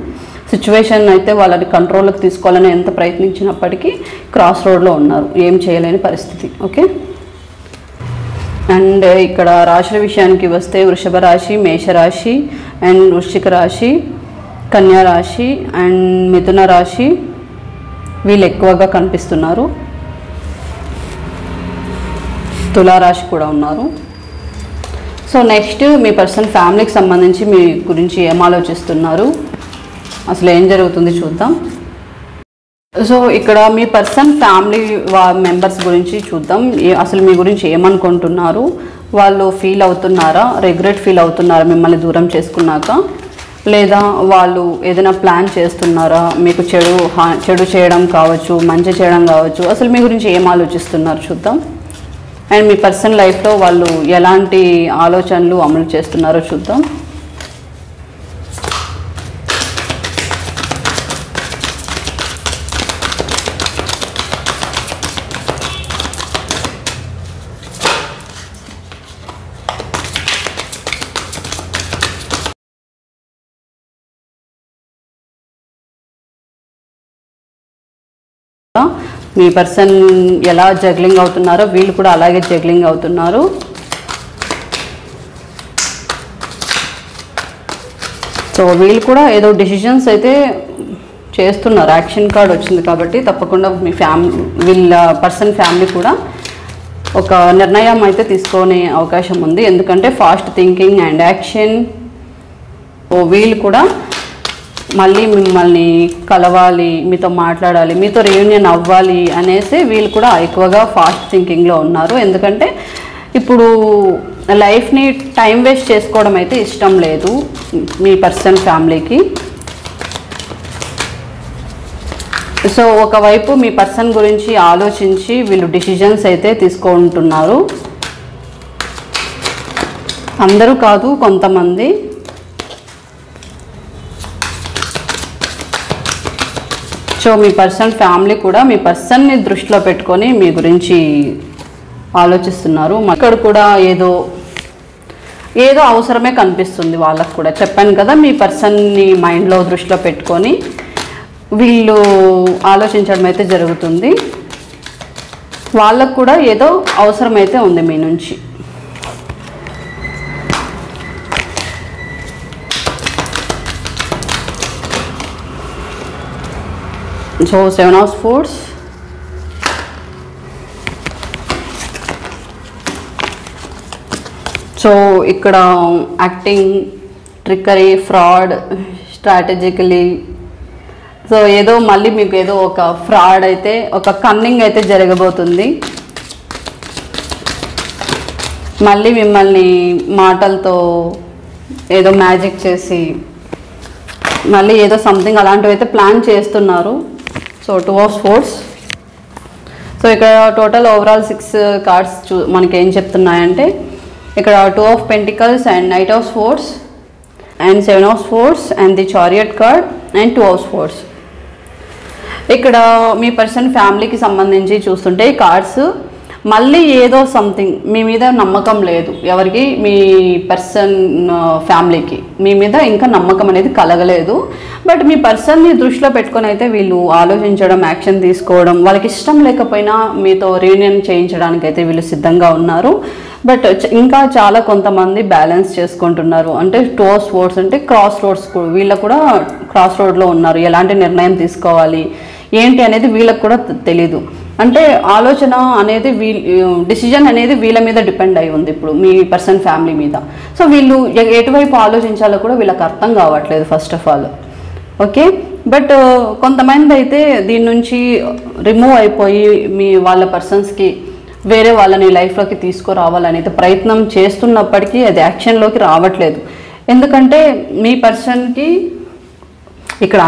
సిచ్యువేషన్ అయితే వాళ్ళని కంట్రోల్లోకి తీసుకోవాలని ఎంత ప్రయత్నించినప్పటికీ క్రాస్ రోడ్లో ఉన్నారు, ఏం చేయలేని పరిస్థితి. ఓకే, అండ్ ఇక్కడ రాశుల విషయానికి వస్తే వృషభ రాశి, మేషరాశి అండ్ వృశ్చిక రాశి, కన్యా రాశి అండ్ మిథున రాశి వీళ్ళు ఎక్కువగా కనిపిస్తున్నారు. తులారాశి కూడా ఉన్నారు. సో నెక్స్ట్ మీ పర్సన్ ఫ్యామిలీకి సంబంధించి మీ గురించి ఏం ఆలోచిస్తున్నారు, అసలు ఏం జరుగుతుంది చూద్దాం. సో ఇక్కడ మీ పర్సన్ ఫ్యామిలీ మెంబర్స్ గురించి చూద్దాం. అసలు మీ గురించి ఏమనుకుంటున్నారు, వాళ్ళు ఫీల్ అవుతున్నారా, రిగ్రెట్ ఫీల్ అవుతున్నారా మిమ్మల్ని దూరం చేసుకున్నాక, లేదా వాళ్ళు ఏదైనా ప్లాన్ చేస్తున్నారా, మీకు చెడు చేయడం కావచ్చు, మంచి చేయడం కావచ్చు, అసలు మీ గురించి ఏం ఆలోచిస్తున్నారు చూద్దాం. అండ్ మీ పర్సనల్ లైఫ్లో వాళ్ళు ఎలాంటి ఆలోచనలు అమలు చేస్తున్నారో చూద్దాం. మీ పర్సన్ ఎలా జగ్లింగ్ అవుతున్నారో వీళ్ళు కూడా అలాగే జగ్లింగ్ అవుతున్నారు. సో వీళ్ళు కూడా ఏదో డెసిషన్స్ అయితే చేస్తున్నారు. యాక్షన్ కార్డ్ వచ్చింది కాబట్టి తప్పకుండా మీ వీళ్ళ పర్సన్ ఫ్యామిలీ కూడా ఒక నిర్ణయం అయితే తీసుకునే అవకాశం ఉంది. ఎందుకంటే ఫాస్ట్ థింకింగ్ అండ్ యాక్షన్. వీళ్ళు కూడా మళ్ళీ మిమ్మల్ని కలవాలి, మీతో మాట్లాడాలి, మీతో రీయూనియన్ అవ్వాలి అనేసి వీళ్ళు కూడా ఎక్కువగా ఫాస్ట్ థింకింగ్లో ఉన్నారు. ఎందుకంటే ఇప్పుడు లైఫ్ని టైం వేస్ట్ చేసుకోవడం అయితే ఇష్టం లేదు మీ పర్సన్ ఫ్యామిలీకి. సో ఒకవైపు మీ పర్సన్ గురించి ఆలోచించి వీళ్ళు డిసిజన్స్ అయితే తీసుకుంటున్నారు. అందరూ కాదు, కొంతమంది. సో మీ పర్సన్ ఫ్యామిలీ కూడా మీ పర్సన్ని దృష్టిలో పెట్టుకొని మీ గురించి ఆలోచిస్తున్నారు. ఇక్కడ కూడా ఏదో అవసరమే కనిపిస్తుంది వాళ్ళకు కూడా. చెప్పాను కదా, మీ పర్సన్ని మైండ్లో దృష్టిలో పెట్టుకొని వీళ్ళు ఆలోచించడం అయితే జరుగుతుంది. వాళ్ళకు కూడా ఏదో అవసరమైతే ఉంది మీ నుంచి. సో 7 of Swords, సో ఇక్కడ యాక్టింగ్, ట్రిక్కరీ, ఫ్రాడ్, స్ట్రాటజికలీ, సో ఏదో మళ్ళీ మీకు ఏదో ఒక ఫ్రాడ్ అయితే, ఒక కన్నింగ్ అయితే జరగబోతుంది. మళ్ళీ మిమ్మల్ని మాటలతో ఏదో మ్యాజిక్ చేసి మళ్ళీ ఏదో సంథింగ్ అలాంటివి అయితే ప్లాన్ చేస్తున్నారు. So 2 of Swords. సో ఇక్కడ టోటల్ ఓవరాల్ 6 కార్డ్స్ మనకి ఏం చెప్తున్నాయంటే, ఇక్కడ 2 of Pentacles and Knight of Swords and 7 of Swords and the Chariot card and 2 of Swords. ఇక్కడ మీ పర్సన్ ఫ్యామిలీకి సంబంధించి చూస్తుంటే ఈ కార్డ్స్ మళ్ళీ ఏదో సంథింగ్ మీ మీద నమ్మకం లేదు ఎవరికి, మీ పర్సన్ ఫ్యామిలీకి మీ మీద ఇంకా నమ్మకం అనేది కలగలేదు. బట్ మీ పర్సన్ని దృష్టిలో పెట్టుకొని అయితే వీళ్ళు ఆలోచించడం, యాక్షన్ తీసుకోవడం, వాళ్ళకి ఇష్టం లేకపోయినా మీతో రీయూనియన్ చేయించడానికి అయితే వీళ్ళు సిద్ధంగా ఉన్నారు. బట్ ఇంకా చాలా కొంతమంది బ్యాలెన్స్ చేసుకుంటున్నారు. అంటే 2 of Swords అంటే క్రాస్ రోడ్స్, వీళ్ళ కూడా క్రాస్ రోడ్లో ఉన్నారు. ఎలాంటి నిర్ణయం తీసుకోవాలి ఏంటి అనేది వీళ్ళకి కూడా తెలీదు. అంటే ఆలోచన అనేది డిసిజన్ అనేది వీళ్ళ మీద డిపెండ్ అయి ఉంది ఇప్పుడు మీ పర్సన్ ఫ్యామిలీ మీద. సో వీళ్ళు ఎటువైపు ఆలోచించాలో కూడా వీళ్ళకి అర్థం కావట్లేదు first of all. Okay, but కొంతమంది అయితే దీని నుంచి రిమూవ్ అయిపోయి వాళ్ళ పర్సన్స్కి వేరే వాళ్ళని లైఫ్లోకి తీసుకురావాలని అయితే ప్రయత్నం చేస్తున్నప్పటికీ అది యాక్షన్లోకి రావట్లేదు. ఎందుకంటే మీ పర్సన్కి ఇక్కడ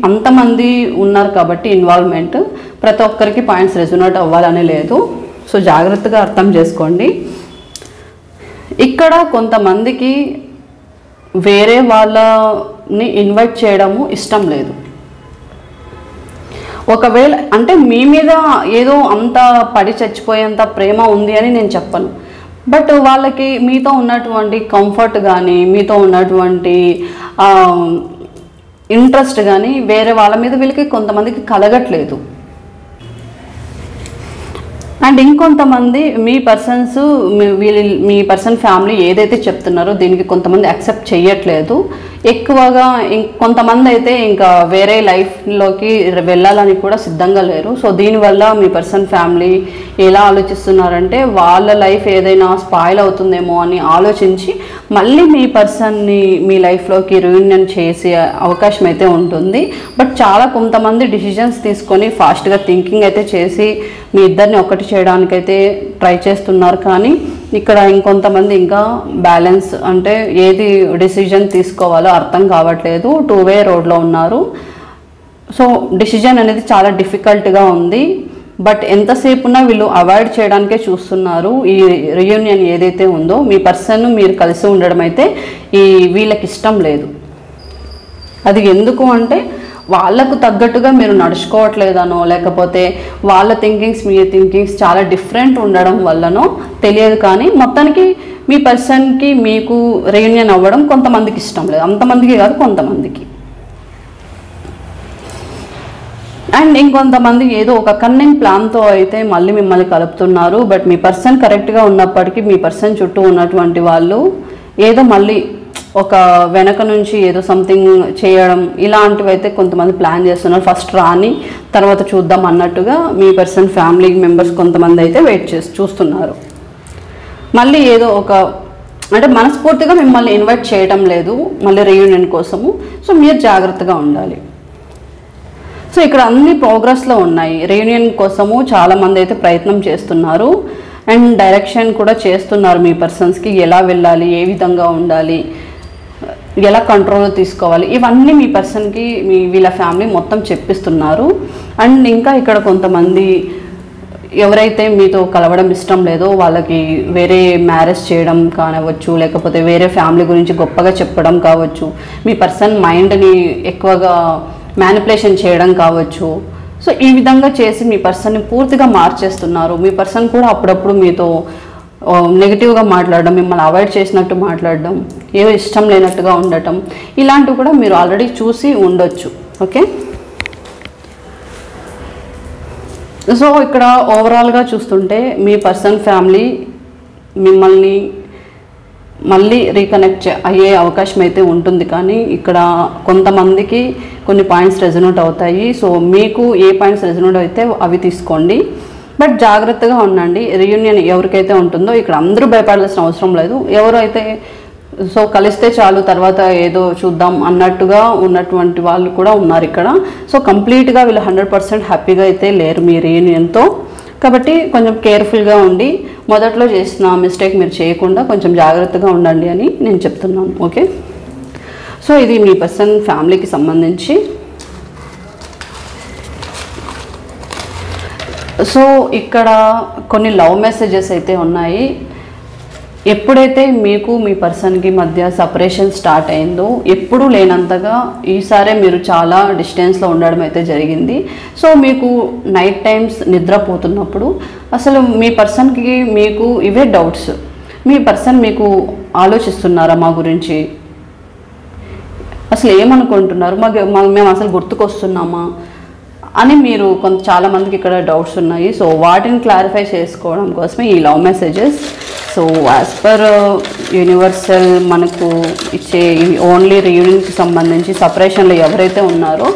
అంతమంది ఉన్నారు కాబట్టి ఇన్వాల్వ్మెంట్, ప్రతి ఒక్కరికి పాయింట్స్ రెజొనేట్ అవ్వాలని లేదు. సో జాగ్రత్తగా అర్థం చేసుకోండి. ఇక్కడ కొంతమందికి వేరే వాళ్ళని ఇన్వైట్ చేయడము ఇష్టం లేదు. ఒకవేళ అంటే మీ మీద ఏదో అంత పడి చచ్చిపోయేంత ప్రేమ ఉంది అని నేను చెప్పను. బట్ వాళ్ళకి మీతో ఉన్నటువంటి కంఫర్ట్ కానీ, మీతో ఉన్నటువంటి ఇంట్రెస్ట్ కానీ వేరే వాళ్ళ మీద వీళ్ళకి కొంతమందికి కలగట్లేదు. అండ్ ఇంకొంతమంది మీ పర్సన్స్ మీ పర్సన్ ఫ్యామిలీ ఏదైతే చెప్తున్నారో దీనికి కొంతమంది యాక్సెప్ట్ చేయట్లేదు. ఎక్కువగా కొంతమంది అయితే ఇంకా వేరే లైఫ్లోకి వెళ్ళాలని కూడా సిద్ధంగా లేరు. సో దీనివల్ల మీ పర్సన్ ఫ్యామిలీ ఎలా ఆలోచిస్తున్నారంటే వాళ్ళ లైఫ్ ఏదైనా స్పాయిల్ అవుతుందేమో అని ఆలోచించి మళ్ళీ మీ పర్సన్ని మీ లైఫ్లోకి రీయూనియన్ చేసే అవకాశం అయితే ఉంటుంది. బట్ చాలా కొంతమంది డిసిజన్స్ తీసుకొని ఫాస్ట్గా థింకింగ్ అయితే చేసి మీ ఇద్దరిని ఒకటి చేయడానికైతే ట్రై చేస్తున్నారు. కానీ ఇక్కడ ఇంకొంతమంది ఇంకా బ్యాలెన్స్ అంటే ఏది డిసిజన్ తీసుకోవాలో అర్థం కావట్లేదు, 2-way రోడ్లో ఉన్నారు. సో డిసిజన్ అనేది చాలా డిఫికల్ట్గా ఉంది. బట్ ఎంతసేపు ఉన్నా వీళ్ళు అవాయిడ్ చేయడానికే చూస్తున్నారు. ఈ రీయూనియన్ ఏదైతే ఉందో మీ పర్సన్ మీరు కలిసి ఉండడం అయితే వీళ్ళకి ఇష్టం లేదు. అది ఎందుకు అంటే వాళ్ళకు తగ్గట్టుగా మీరు నడుచుకోవట్లేదనో లేకపోతే వాళ్ళ థింకింగ్స్ మీ థింకింగ్స్ చాలా డిఫరెంట్ ఉండడం వల్లనో తెలియదు. కానీ మొత్తానికి మీ పర్సన్కి మీకు రీయూనియన్ అవ్వడం కొంతమందికి ఇష్టం లేదు, అంతమందికి కాదు కొంతమందికి. అండ్ ఇంకొంతమంది ఏదో ఒక కన్నింగ్ ప్లాన్తో అయితే మళ్ళీ మిమ్మల్ని కలుపుతున్నారు. బట్ మీ పర్సన్ కరెక్ట్గా ఉన్నప్పటికీ మీ పర్సన్ చుట్టూ ఉన్నటువంటి వాళ్ళు ఏదో మళ్ళీ ఒక వెనక నుంచి ఏదో సంథింగ్ చేయడం ఇలాంటివి అయితే కొంతమంది ప్లాన్ చేస్తున్నారు. ఫస్ట్ రాని తర్వాత చూద్దాం అన్నట్టుగా మీ పర్సన్ ఫ్యామిలీ మెంబర్స్ కొంతమంది అయితే వెయిట్ చేసి చూస్తున్నారు. మళ్ళీ ఏదో ఒక అంటే మనస్ఫూర్తిగా మిమ్మల్ని ఇన్వైట్ చేయడం లేదు మళ్ళీ రీయూనియన్ కోసము. సో మీరు జాగ్రత్తగా ఉండాలి. సో ఇక్కడ అన్ని ప్రోగ్రెస్లో ఉన్నాయి. రీయూనియన్ కోసము చాలామంది అయితే ప్రయత్నం చేస్తున్నారు అండ్ డైరెక్షన్ కూడా చేస్తున్నారు మీ పర్సన్స్కి ఎలా వెళ్ళాలి, ఏ విధంగా ఉండాలి. ఎలా కంట్రోల్ తీసుకోవాలి, ఇవన్నీ మీ పర్సన్కి వీళ్ళ ఫ్యామిలీ మొత్తం చెప్పిస్తున్నారు. అండ్ ఇంకా ఇక్కడ కొంతమంది ఎవరైతే మీతో కలవడం ఇష్టం లేదో వాళ్ళకి వేరే మ్యారేజ్ చేయడం కానివ్వచ్చు, లేకపోతే వేరే ఫ్యామిలీ గురించి గొప్పగా చెప్పడం కావచ్చు, మీ పర్సన్ మైండ్ని ఎక్కువగా మ్యానిపులేషన్ చేయడం కావచ్చు. సో ఈ విధంగా చేసి మీ పర్సన్ని పూర్తిగా మార్చేస్తున్నారు. మీ పర్సన్ కూడా అప్పుడప్పుడు మీతో నెగిటివ్గా మాట్లాడడం, మిమ్మల్ని అవాయిడ్ చేసినట్టు మాట్లాడడం, ఏవో ఇష్టం లేనట్టుగా ఉండటం, ఇలాంటివి కూడా మీరు ఆల్రెడీ చూసి ఉండొచ్చు. ఓకే, సో ఇక్కడ ఓవరాల్గా చూస్తుంటే మీ పర్సన్ ఫ్యామిలీ మిమ్మల్ని మళ్ళీ రీకనెక్ట్ అయ్యే అవకాశం అయితే ఉంటుంది. కానీ ఇక్కడ కొంతమందికి కొన్ని పాయింట్స్ రెజొనేట్ అవుతాయి. సో మీకు ఏ పాయింట్స్ రెజొనేట్ అయితే అవి తీసుకోండి, బట్ జాగ్రత్తగా ఉండండి. రీయూనియన్ ఎవరికైతే ఉంటుందో ఇక్కడ అందరూ భయపడాల్సిన అవసరం లేదు. ఎవరైతే సో కలిస్తే చాలు తర్వాత ఏదో చూద్దాం అన్నట్టుగా ఉన్నటువంటి వాళ్ళు కూడా ఉన్నారు ఇక్కడ. సో కంప్లీట్గా వీళ్ళు 100% హ్యాపీగా అయితే లేరు మీ రీయూనియన్తో. కాబట్టి కొంచెం కేర్ఫుల్గా ఉండి మొదట్లో చేసిన మిస్టేక్ మీరు చేయకుండా కొంచెం జాగ్రత్తగా ఉండండి అని నేను చెప్తున్నాను. ఓకే, సో ఇది మీ పర్సన్ ఫ్యామిలీకి సంబంధించి. సో ఇక్కడ కొన్ని లవ్ మెసేజెస్ అయితే ఉన్నాయి. ఎప్పుడైతే మీకు మీ పర్సన్కి మధ్య సపరేషన్ స్టార్ట్ అయిందో ఎప్పుడూ లేనంతగా ఈసారే మీరు చాలా డిస్టెన్స్లో ఉండడం అయితే జరిగింది. సో మీకు నైట్ టైమ్స్ నిద్రపోతున్నప్పుడు అసలు మీ పర్సన్కి మీకు ఇవే డౌట్స్. మీ పర్సన్ మీకు ఆలోచిస్తున్నారా మా గురించి, అసలు ఏమనుకుంటున్నారు, మేము అసలు గుర్తుకొస్తున్నామా అని మీరు చాలామందికి ఇక్కడ డౌట్స్ ఉన్నాయి. సో వాటిని క్లారిఫై చేసుకోవడం కోసమే ఈ love messages. So as per universal మనకు ఇచ్చే ఓన్లీ రీయూనియన్కి సంబంధించి సపరేషన్లో ఎవరైతే ఉన్నారో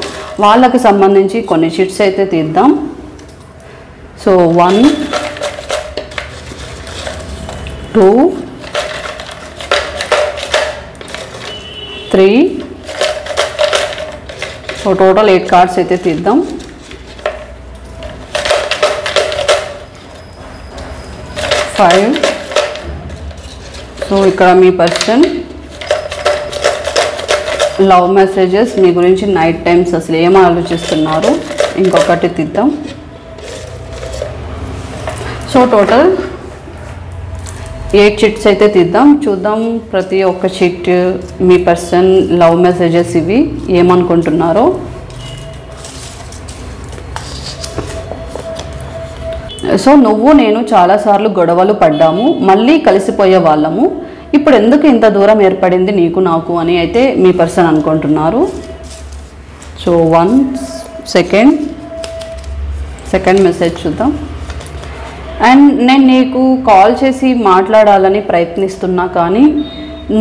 వాళ్ళకి సంబంధించి కొన్ని చిట్స్ అయితే తీద్దాం. సో 1 2 3 సో టోటల్ 8 కార్డ్స్ అయితే తీద్దాం. 5. సో ఇక్కడ మీ పర్సన్ లవ్ మెసేజెస్ మీ గురించి నైట్ టైమ్స్ అసలు ఏం ఆలోచిస్తున్నారు ఇంకొకటి తీద్దాం. సో టోటల్ 8 చిట్స్ అయితే తీద్దాం. చూద్దాం ప్రతి ఒక్క చిట్ మీ పర్సన్ లవ్ మెసేజెస్ ఇవి ఏమనుకుంటున్నారో. సో నువ్వు నేను చాలాసార్లు గొడవలు పడ్డాము, మళ్ళీ కలిసిపోయే వాళ్ళము, ఇప్పుడు ఎందుకు ఇంత దూరం ఏర్పడింది నీకు నాకు అని అయితే మీ పర్సన్ అనుకుంటున్నారు. సో 1 సెకండ్ మెసేజ్ చూద్దాం. అండ్ నేను నీకు కాల్ చేసి మాట్లాడాలని ప్రయత్నిస్తున్నా కానీ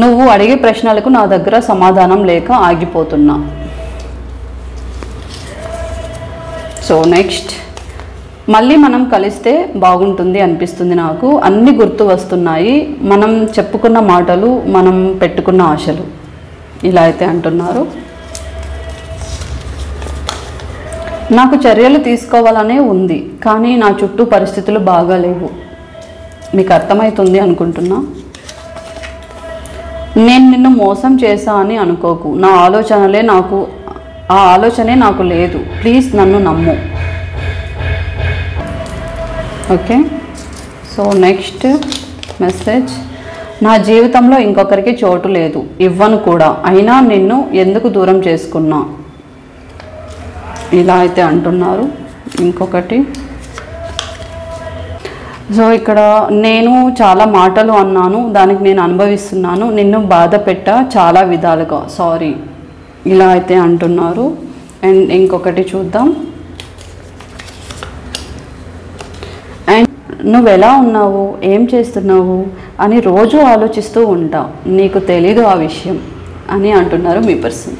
నువ్వు అడిగే ప్రశ్నలకు నా దగ్గర సమాధానం లేక ఆగిపోతున్నా. సో నెక్స్ట్, మళ్ళీ మనం కలిస్తే బాగుంటుంది అనిపిస్తుంది నాకు, అన్నీ గుర్తు వస్తున్నాయి, మనం చెప్పుకున్న మాటలు, మనం పెట్టుకున్న ఆశలు, ఇలా అయితే అంటున్నారు. నాకు చర్యలు తీసుకోవాలనే ఉంది కానీ నా చుట్టూ పరిస్థితులు బాగాలేవు, మీకు అర్థమవుతుంది అనుకుంటున్నా. నేను నిన్ను మోసం చేశా అని అనుకోకు, ఆ ఆలోచనే నాకు లేదు, ప్లీజ్ నన్ను నమ్ము. ఓకే, సో నెక్స్ట్ మెసేజ్, నా జీవితంలో ఇంకొకరికి చోటు లేదు, ఇవ్వను కూడా, అయినా నిన్ను ఎందుకు దూరం చేసుకున్నా, ఇలా అయితే అంటున్నారు. ఇంకొకటి, సో ఇక్కడ నేను చాలా మాటలు అన్నాను, దానికి నేను అనుభవిస్తున్నాను, నిన్ను బాధ పెట్టా చాలా విధాలుగా, సారీ, ఇలా అయితే అంటున్నారు. అండ్ ఇంకొకటి చూద్దాం. అండ్ నువ్వు ఎలా ఉన్నావు, ఏం చేస్తున్నావు అని రోజు ఆలోచిస్తూ ఉంటావు, నీకు తెలీదు ఆ విషయం అని అంటున్నారు మీ పర్సన్.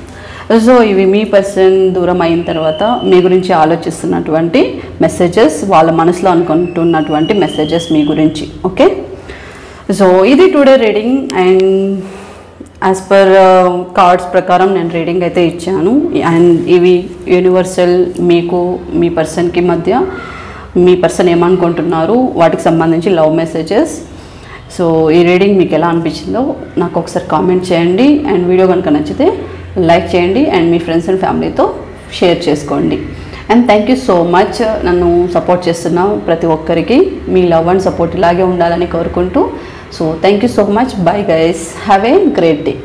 సో ఇవి మీ పర్సన్ దూరం అయిన తర్వాత మీ గురించి ఆలోచిస్తున్నటువంటి మెసేజెస్, వాళ్ళ మనసులో అనుకుంటున్నటువంటి మెసేజెస్ మీ గురించి. ఓకే, సో ఇది today reading. And as per cards ప్రకారం నేను రీడింగ్ అయితే ఇచ్చాను. అండ్ ఇవి యూనివర్సల్ మీకు మీ పర్సన్కి మధ్య మీ పర్సన్ ఏమనుకుంటున్నారు వాటికి సంబంధించి లవ్ మెసేజెస్. సో ఈ రీడింగ్ మీకు ఎలా అనిపించిందో నాకు ఒకసారి కామెంట్ చేయండి. అండ్ వీడియో కనుక నచ్చితే లైక్ చేయండి అండ్ మీ ఫ్రెండ్స్ అండ్ ఫ్యామిలీతో షేర్ చేసుకోండి. And thank you so much నన్ను సపోర్ట్ చేస్తున్న ప్రతి ఒక్కరికి మీ లవ్ అండ్ సపోర్ట్ ఇలాగే ఉండాలని కోరుకుంటూ, so thank you so much. Bye guys, have a great day.